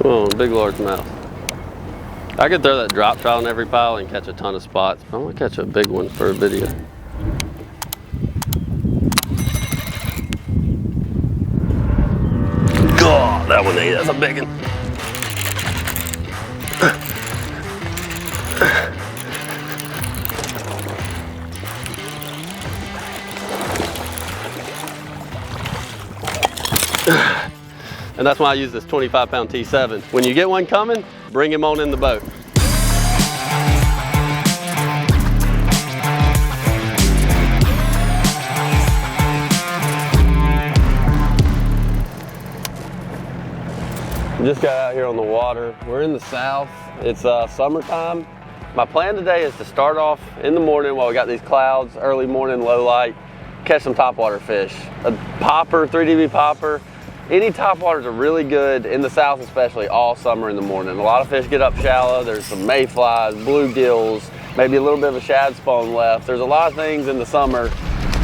Come on, big largemouth. I could throw that drop shot on every pile and catch a ton of spots, but I'm gonna catch a big one for a video. Oh, that one ate. That's a big one. And that's why I use this 25-pound T7. When you get one coming, bring him on in the boat. Just got out here on the water. We're in the south. It's summertime. My plan today is to start off in the morning while we got these clouds, early morning, low light, catch some topwater fish. A popper, 3dB popper. Any topwaters are really good in the south, especially all summer in the morning. A lot of fish get up shallow. There's some mayflies, bluegills, maybe a little bit of a shad spawn left. There's a lot of things in the summer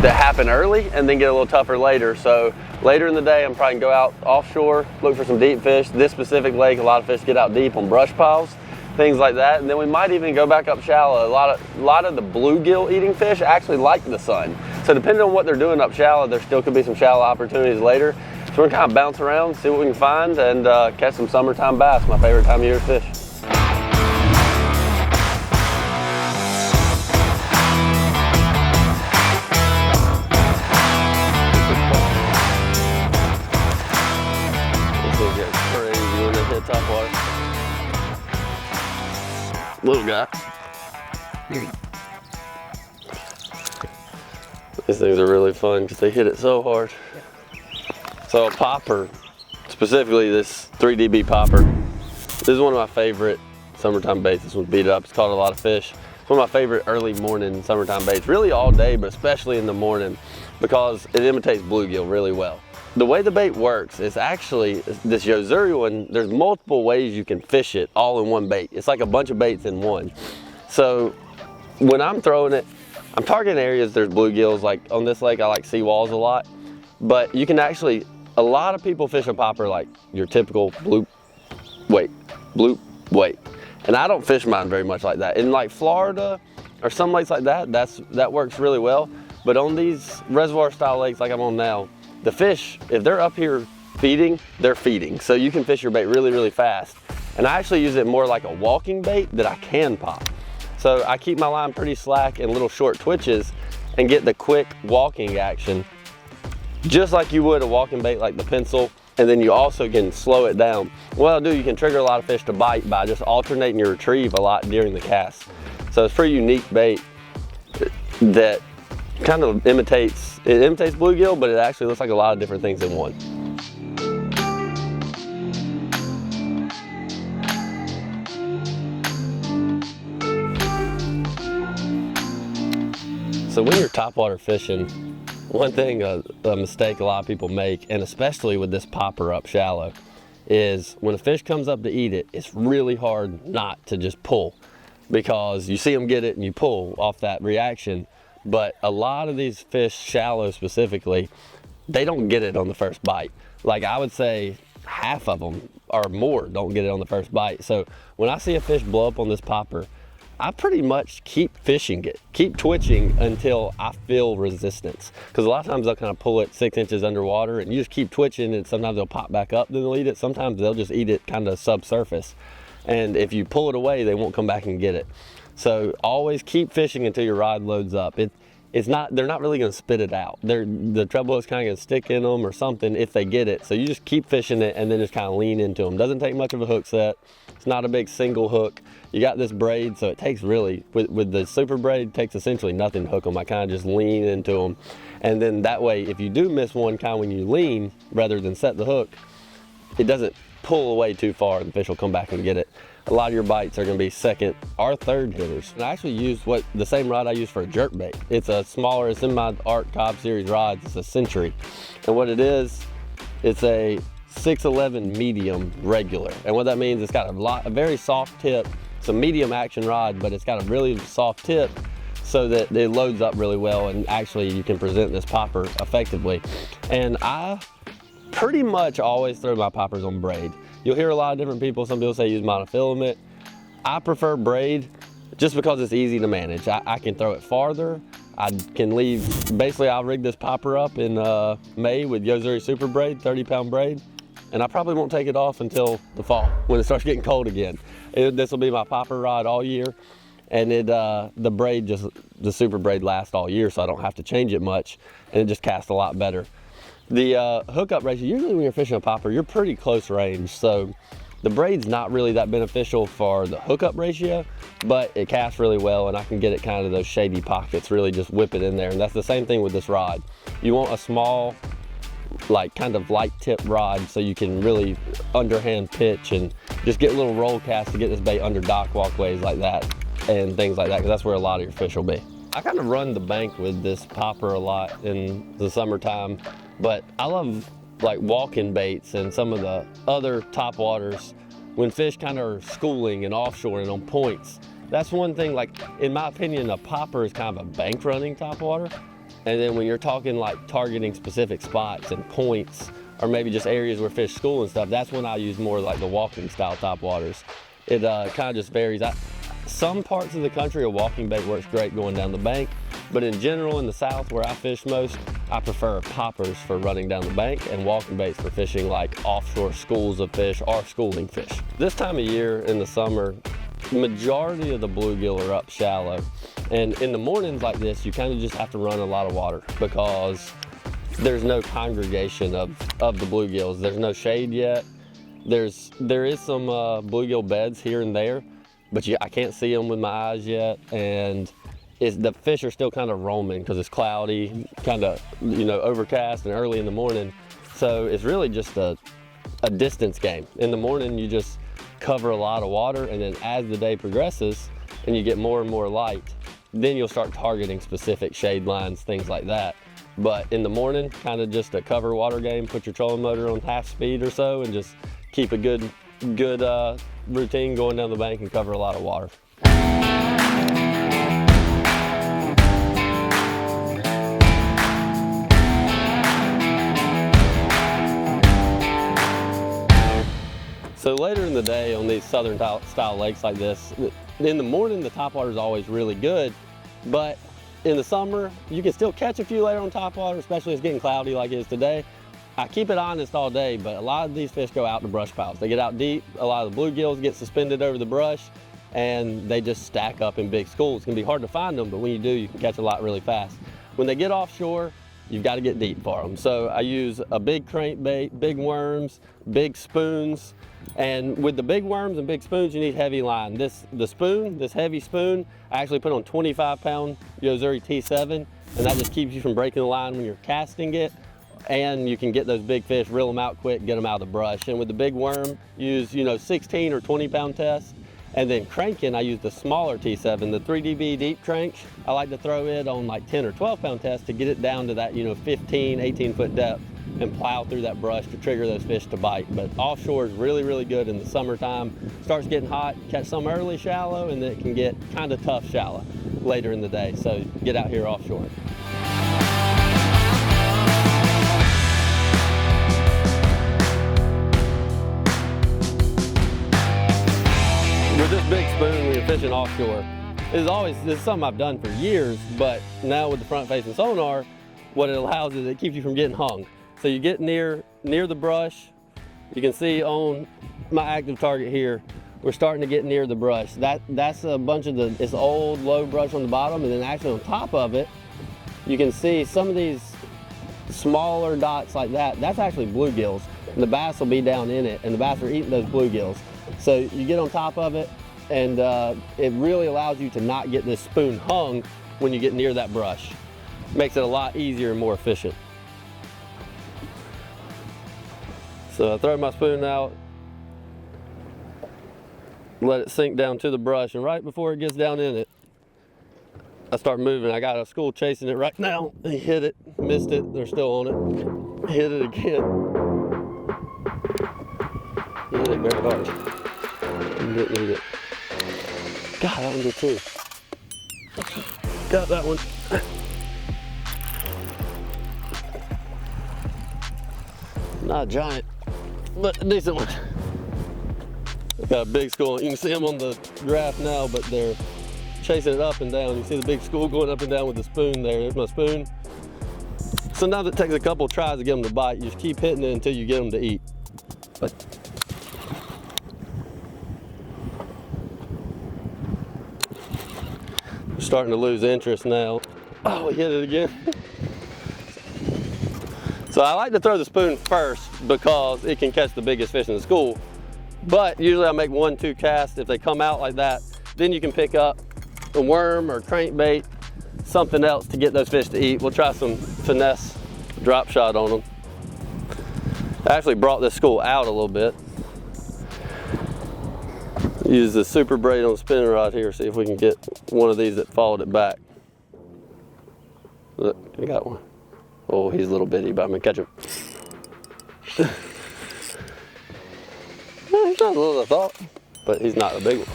that happen early and then get a little tougher later. So later in the day, I'm probably gonna go out offshore, look for some deep fish. This specific lake, a lot of fish get out deep on brush piles, things like that. And then we might even go back up shallow. A lot of the bluegill eating fish actually like the sun. So depending on what they're doing up shallow, there still could be some shallow opportunities later. So we're gonna kind of bounce around, see what we can find, and catch some summertime bass, my favorite time of year to fish. This thing gets crazy when they hit top water. Little guy. These things are really fun because they hit it so hard. So a popper, specifically this 3dB popper, this is one of my favorite summertime baits. This one's beat up, it's caught a lot of fish. It's one of my favorite early morning summertime baits, really all day, but especially in the morning because it imitates bluegill really well. The way the bait works is actually, this Yo-Zuri one, there's multiple ways you can fish it all in one bait. It's like a bunch of baits in one. So when I'm throwing it, I'm targeting areas there's bluegills. Like on this lake, I like seawalls a lot, but you can actually, a lot of people fish a popper like your typical bloop, wait. And I don't fish mine very much like that. In like Florida or some lakes like that, that works really well. But on these reservoir style lakes like I'm on now, the fish, if they're up here feeding, they're feeding. So you can fish your bait really, really fast. And I actually use it more like a walking bait that I can pop. So I keep my line pretty slack and little short twitches and get the quick walking action, just like you would a walking bait like the pencil, and then you also can slow it down. What I'll do, you can trigger a lot of fish to bite by just alternating your retrieve a lot during the cast. So it's a pretty unique bait that kind of imitates bluegill, but it actually looks like a lot of different things in one. So when you're topwater fishing, one thing, a mistake a lot of people make, and especially with this popper up shallow, is when a fish comes up to eat it, it's really hard not to just pull because you see them get it and you pull off that reaction. But a lot of these fish, shallow specifically, they don't get it on the first bite. Like I would say half of them or more don't get it on the first bite. So when I see a fish blow up on this popper, I pretty much keep fishing it, keep twitching until I feel resistance. Because a lot of times they'll kind of pull it 6 inches underwater and you just keep twitching and sometimes they'll pop back up, then they'll eat it. Sometimes they'll just eat it kind of subsurface. And if you pull it away, they won't come back and get it. So always keep fishing until your rod loads up. They're not really gonna spit it out. The treble is kind of gonna stick in them or something if they get it. So you just keep fishing it and then just kind of lean into them. Doesn't take much of a hook set. It's not a big single hook. You got this braid, so it takes really, with the super braid, it takes essentially nothing to hook them. I kind of just lean into them. And then that way, if you do miss one, kind of when you lean, rather than set the hook, it doesn't pull away too far and the fish will come back and get it. A lot of your bites are gonna be second or third hitters. And I actually used the same rod I use for a jerk bait. It's a smaller, it's in my Art Cobb series rods, it's a Century. And what it is, it's a 611 medium regular. And what that means, it's got a very soft tip. It's a medium action rod, but it's got a really soft tip so that it loads up really well and actually you can present this popper effectively. And I pretty much always throw my poppers on braid. You'll hear a lot of different people. Some people say use monofilament. I prefer braid just because it's easy to manage. I can throw it farther. I can leave, basically I'll rig this popper up in May with Yo-Zuri Super Braid, 30-pound braid, and I probably won't take it off until the fall when it starts getting cold again. This will be my popper rod all year, and the braid, the Super Braid lasts all year, so I don't have to change it much, and it just casts a lot better. The hookup ratio, usually when you're fishing a popper, you're pretty close range, so the braid's not really that beneficial for the hookup ratio, but it casts really well, and I can get it kind of those shady pockets, really just whip it in there. And that's the same thing with this rod. You want a small, like kind of light tip rod so you can really underhand pitch and just get a little roll cast to get this bait under dock walkways like that and things like that, because that's where a lot of your fish will be. I kind of run the bank with this popper a lot in the summertime, but I love like walking baits and some of the other topwaters when fish kind of are schooling and offshore and on points. That's one thing, like in my opinion, a popper is kind of a bank running topwater. And then when you're talking like targeting specific spots and points, or maybe just areas where fish school and stuff, that's when I use more like the walking style topwaters. It kind of just varies. Some parts of the country a walking bait works great going down the bank, but in general in the south where I fish most, I prefer poppers for running down the bank and walking baits for fishing like offshore schools of fish or schooling fish. This time of year in the summer, majority of the bluegill are up shallow, and in the mornings like this you kind of just have to run a lot of water because there's no congregation of the bluegills. There's no shade yet. There is some bluegill beds here and there, but I can't see them with my eyes yet, and the fish are still kind of roaming because it's cloudy, kind of, you know, overcast and early in the morning. So it's really just a distance game. In the morning, you just cover a lot of water, and then as the day progresses and you get more and more light, then you'll start targeting specific shade lines, things like that. But in the morning, kind of just a cover water game, put your trolling motor on half speed or so, and just keep a good routine going down the bank and cover a lot of water. So later in the day on these southern style lakes like this, in the morning the topwater is always really good, but in the summer you can still catch a few later on topwater, especially if it's getting cloudy like it is today. I keep it honest all day, but a lot of these fish go out to brush piles. They get out deep, a lot of the bluegills get suspended over the brush, and they just stack up in big schools. It's gonna be hard to find them, but when you do, you can catch a lot really fast. When they get offshore, you've got to get deep for them. So I use a big crankbait, big worms, big spoons. And with the big worms and big spoons, you need heavy line. This heavy spoon, I actually put on 25-pound Yo-Zuri T7, and that just keeps you from breaking the line when you're casting it. And you can get those big fish, reel them out quick, get them out of the brush. And with the big worm, use 16 or 20-pound test. And then cranking, I use the smaller T7, the 3dB deep crank. I like to throw it on like 10 or 12-pound test to get it down to that 15, 18-foot depth and plow through that brush to trigger those fish to bite. But offshore is really, really good in the summertime. Starts getting hot, catch some early shallow, and then it can get kind of tough shallow later in the day. So get out here offshore. With this big spoon when you're fishing offshore, this is something I've done for years, but now with the front facing sonar, what it allows is it keeps you from getting hung. So you get near the brush, you can see on my active target here, we're starting to get near the brush. That's a bunch of it's old low brush on the bottom, and then actually on top of it, you can see some of these smaller dots like that. That's actually bluegills, and the bass will be down in it, and the bass are eating those bluegills. So you get on top of it, and it really allows you to not get this spoon hung when you get near that brush. Makes it a lot easier and more efficient. So I throw my spoon out, let it sink down to the brush, and right before it gets down in it, I start moving. I got a school chasing it right now. He hit it, missed it, they're still on it. Hit it again. Hit it very hard. Didn't need it. God, that one did too. Got that one. Not a giant, but a decent one. Got a big school. You can see them on the graph now, but they're chasing it up and down. You see the big school going up and down with the spoon there. There's my spoon. Sometimes it takes a couple tries to get them to bite. You just keep hitting it until you get them to eat. But we're starting to lose interest now. Oh, we hit it again. So I like to throw the spoon first because it can catch the biggest fish in the school. But usually I make 1-2 casts. If they come out like that, then you can pick up a worm or crankbait, something else to get those fish to eat. We'll try some finesse drop shot on them. I actually brought this school out a little bit. Use the super braid on the spinning rod here, see if we can get one of these that followed it back. Look, I got one. Oh, he's a little bitty, but I'm gonna catch him. He's not as little as I thought, but he's not a big one.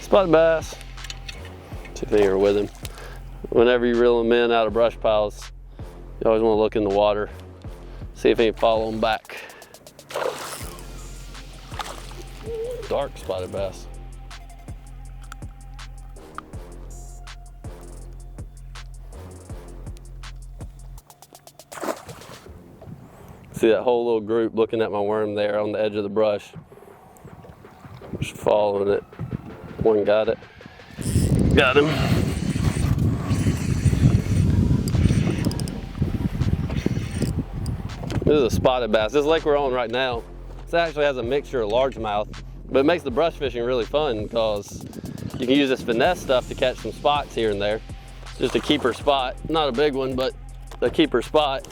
Spotted bass. 2-finger with him. Whenever you reel them in out of brush piles, you always want to look in the water, see if he can follow them back. Dark spotted bass. See that whole little group looking at my worm there on the edge of the brush. Just following it. One got it. Got him. This is a spotted bass. This lake we're on right now, this actually has a mixture of largemouth, but it makes the brush fishing really fun because you can use this finesse stuff to catch some spots here and there. Just a keeper spot, not a big one, but a keeper spot.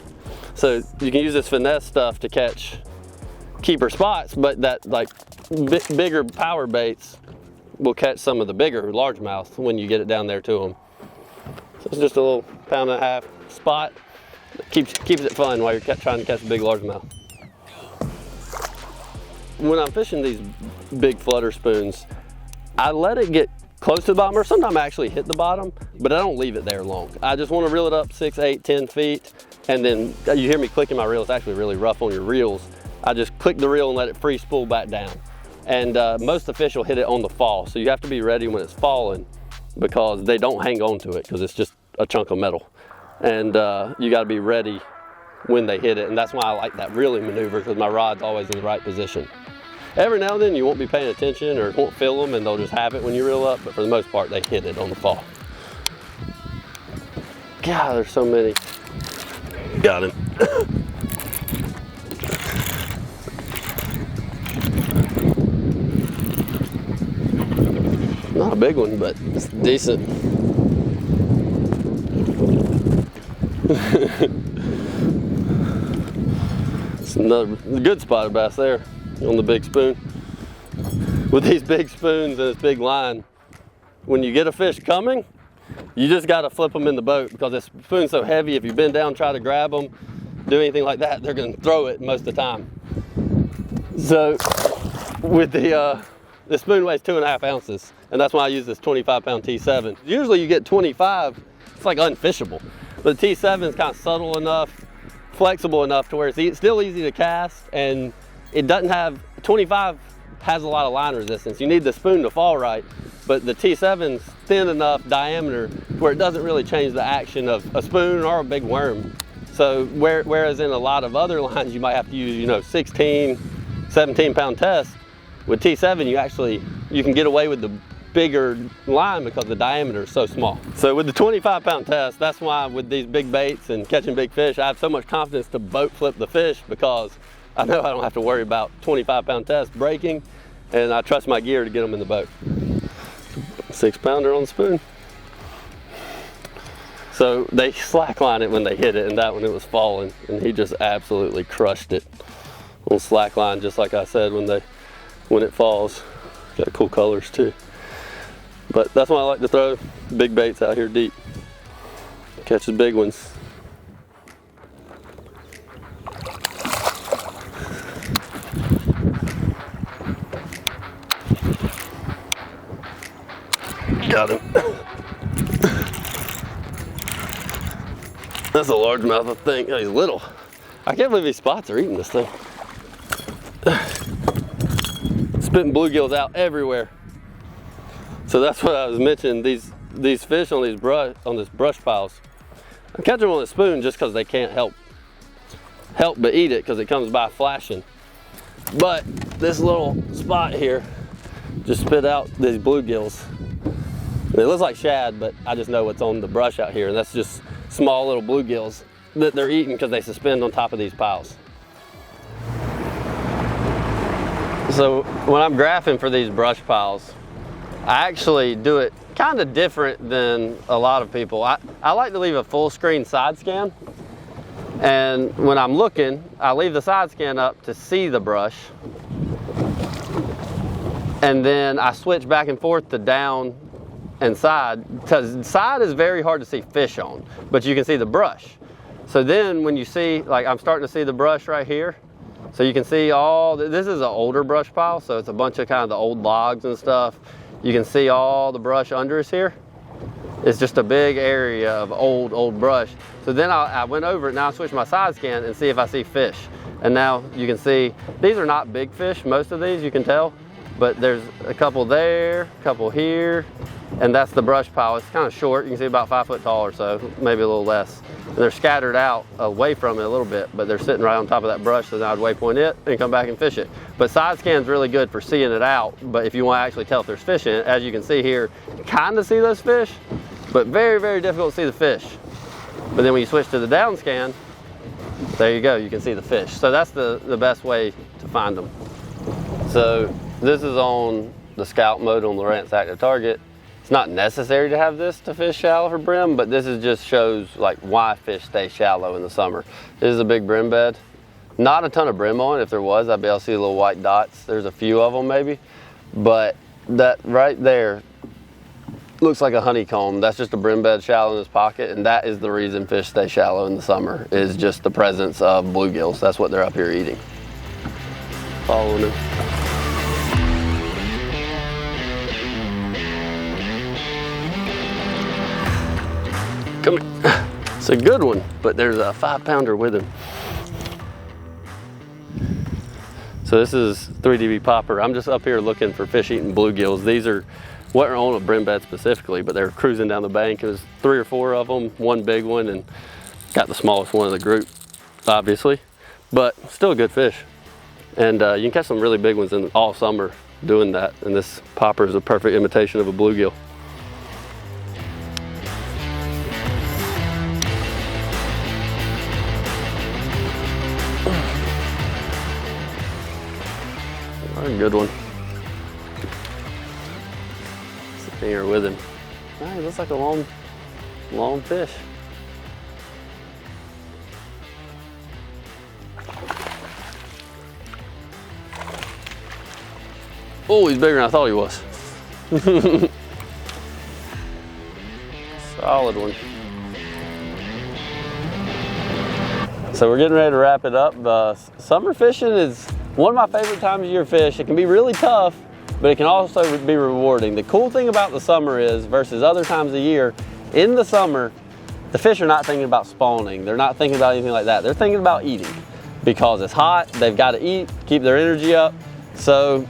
So you can use this finesse stuff to catch keeper spots, but that like bigger power baits will catch some of the bigger largemouth when you get it down there to them. So it's just a little 1.5-pound spot. Keeps it fun while you're trying to catch a big largemouth. When I'm fishing these big flutter spoons, I let it get close to the bottom, or sometimes I actually hit the bottom, but I don't leave it there long. I just want to reel it up 6, 8, 10 feet, and then you hear me clicking my reel. It's actually really rough on your reels. I just click the reel and let it free spool back down. And most of the fish will hit it on the fall, so you have to be ready when it's falling because they don't hang on to it because it's just a chunk of metal. And you got to be ready when they hit it, and that's why I like that reeling maneuver because my rod's always in the right position. Every now and then you won't be paying attention or won't feel them and they'll just have it when you reel up, but for the most part they hit it on the fall. God, there's so many. Got him. Not a big one, but it's decent. It's another good spotted bass there on the big spoon. With these big spoons and this big line, when you get a fish coming, you just got to flip them in the boat because this spoon's so heavy. If you bend down, try to grab them, do anything like that, they're going to throw it most of the time. So with the spoon weighs 2.5 ounces, and that's why I use this 25-pound T7. Usually you get 25, it's like unfishable. But the T7 is kind of subtle enough, flexible enough to where it's still easy to cast, and it doesn't have, 25 has a lot of line resistance. You need the spoon to fall right, but the T7's thin enough diameter where it doesn't really change the action of a spoon or a big worm. So whereas in a lot of other lines you might have to use, 16, 17-pound test, with T7 you can get away with the bigger line because the diameter is so small. So with the 25-pound test, that's why with these big baits and catching big fish, I have so much confidence to boat flip the fish because I know I don't have to worry about 25-pound test breaking, and I trust my gear to get them in the boat. 6-pounder on the spoon. So they slackline it when they hit it, and that one it was falling, and he just absolutely crushed it on slackline, just like I said when it falls. Got cool colors too. But that's why I like to throw big baits out here deep. Catches big ones. Got him. That's a largemouth, I think. Oh, he's little. I can't believe these spots are eating this thing. putting bluegills out everywhere. So that's what I was mentioning, these fish on these brush piles. I catch them on a spoon just because they can't help but eat it because it comes by flashing. But this little spot here just spit out these bluegills. It looks like shad, but I just know what's on the brush out here, and that's just small little bluegills that they're eating because they suspend on top of these piles. So when I'm graphing for these brush piles, I actually do it kind of different than a lot of people. I like to leave a full screen side scan, and when I'm looking, I leave the side scan up to see the brush, and then I switch back and forth to down and side, because side is very hard to see fish on, but you can see the brush. So then when you see, like I'm starting to see the brush right here, so you can see this is an older brush pile, so it's a bunch of kind of the old logs and stuff. You can see all the brush under us here. It's just a big area of old brush. So then I went over it, now I switched my side scan and see if I see fish. And now you can see, these are not big fish, most of these you can tell, but there's a couple there, a couple here, and that's the brush pile. It's kind of short, you can see about 5 foot tall or so, maybe a little less. And they're scattered out away from it a little bit, but they're sitting right on top of that brush, so now I'd waypoint it and come back and fish it. But side scan's really good for seeing it out, but if you want to actually tell if there's fish in it, as you can see here, kind of see those fish, but very, very difficult to see the fish. But then when you switch to the down scan, there you go, you can see the fish. So that's the best way to find them. So this is on the scout mode on Lowrance Active Target. It's not necessary to have this to fish shallow for brim, but this is just shows like why fish stay shallow in the summer. This is a big brim bed. Not a ton of brim on it. If there was, I'd be able to see little white dots. There's a few of them maybe, but that right there looks like a honeycomb. That's just a brim bed shallow in this pocket, and that is the reason fish stay shallow in the summer, is just the presence of bluegills. That's what they're up here eating. Following them. Come here. It's a good one, but there's a 5-pounder with him. So this is 3DB popper. I'm just up here looking for fish eating bluegills. These are what are on a brim bed specifically, but they're cruising down the bank. There's 3 or 4 of them, one big one, and got the smallest one of the group, obviously, but still a good fish. And you can catch some really big ones in all summer doing that, and this popper is a perfect imitation of a bluegill. A good one. Sitting here with him. Oh, he looks like a long fish. Oh, he's bigger than I thought he was. Solid one. So we're getting ready to wrap it up. Summer fishing is one of my favorite times of year fish. It can be really tough, but it can also be rewarding. The cool thing about the summer is, versus other times of year, in the summer, the fish are not thinking about spawning. They're not thinking about anything like that. They're thinking about eating because it's hot. They've got to eat, keep their energy up. So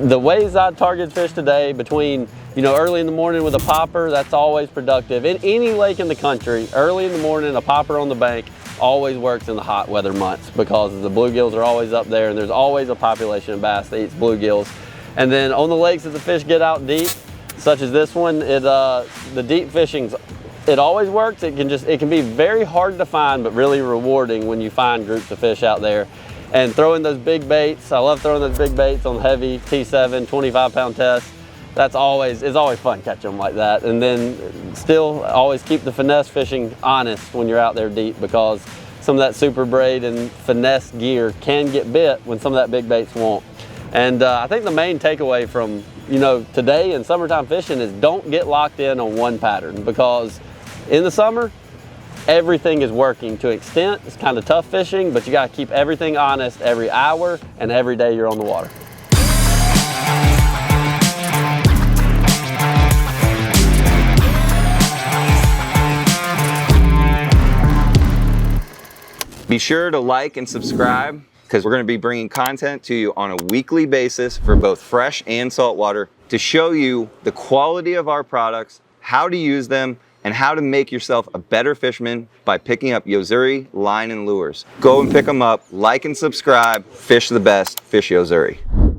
the ways I target fish today, between early in the morning with a popper, that's always productive. In any lake in the country, early in the morning, a popper on the bank always works in the hot weather months because the bluegills are always up there, and there's always a population of bass that eats bluegills. And then on the lakes that the fish get out deep, such as this one, the deep fishing, it always works. It can be very hard to find, but really rewarding when you find groups of fish out there. And throwing those big baits, I love throwing those big baits on heavy T7 25-pound tests. It's always fun catching them like that. And then still always keep the finesse fishing honest when you're out there deep, because some of that super braid and finesse gear can get bit when some of that big baits won't. And I think the main takeaway from today in summertime fishing is don't get locked in on one pattern, because in the summer everything is working to an extent. It's kind of tough fishing, but you got to keep everything honest every hour and every day you're on the water. Be sure to like and subscribe because we're going to be bringing content to you on a weekly basis for both fresh and saltwater to show you the quality of our products, how to use them, and how to make yourself a better fisherman by picking up Yo-Zuri line and lures. Go and pick them up, like and subscribe. Fish the best, fish Yo-Zuri.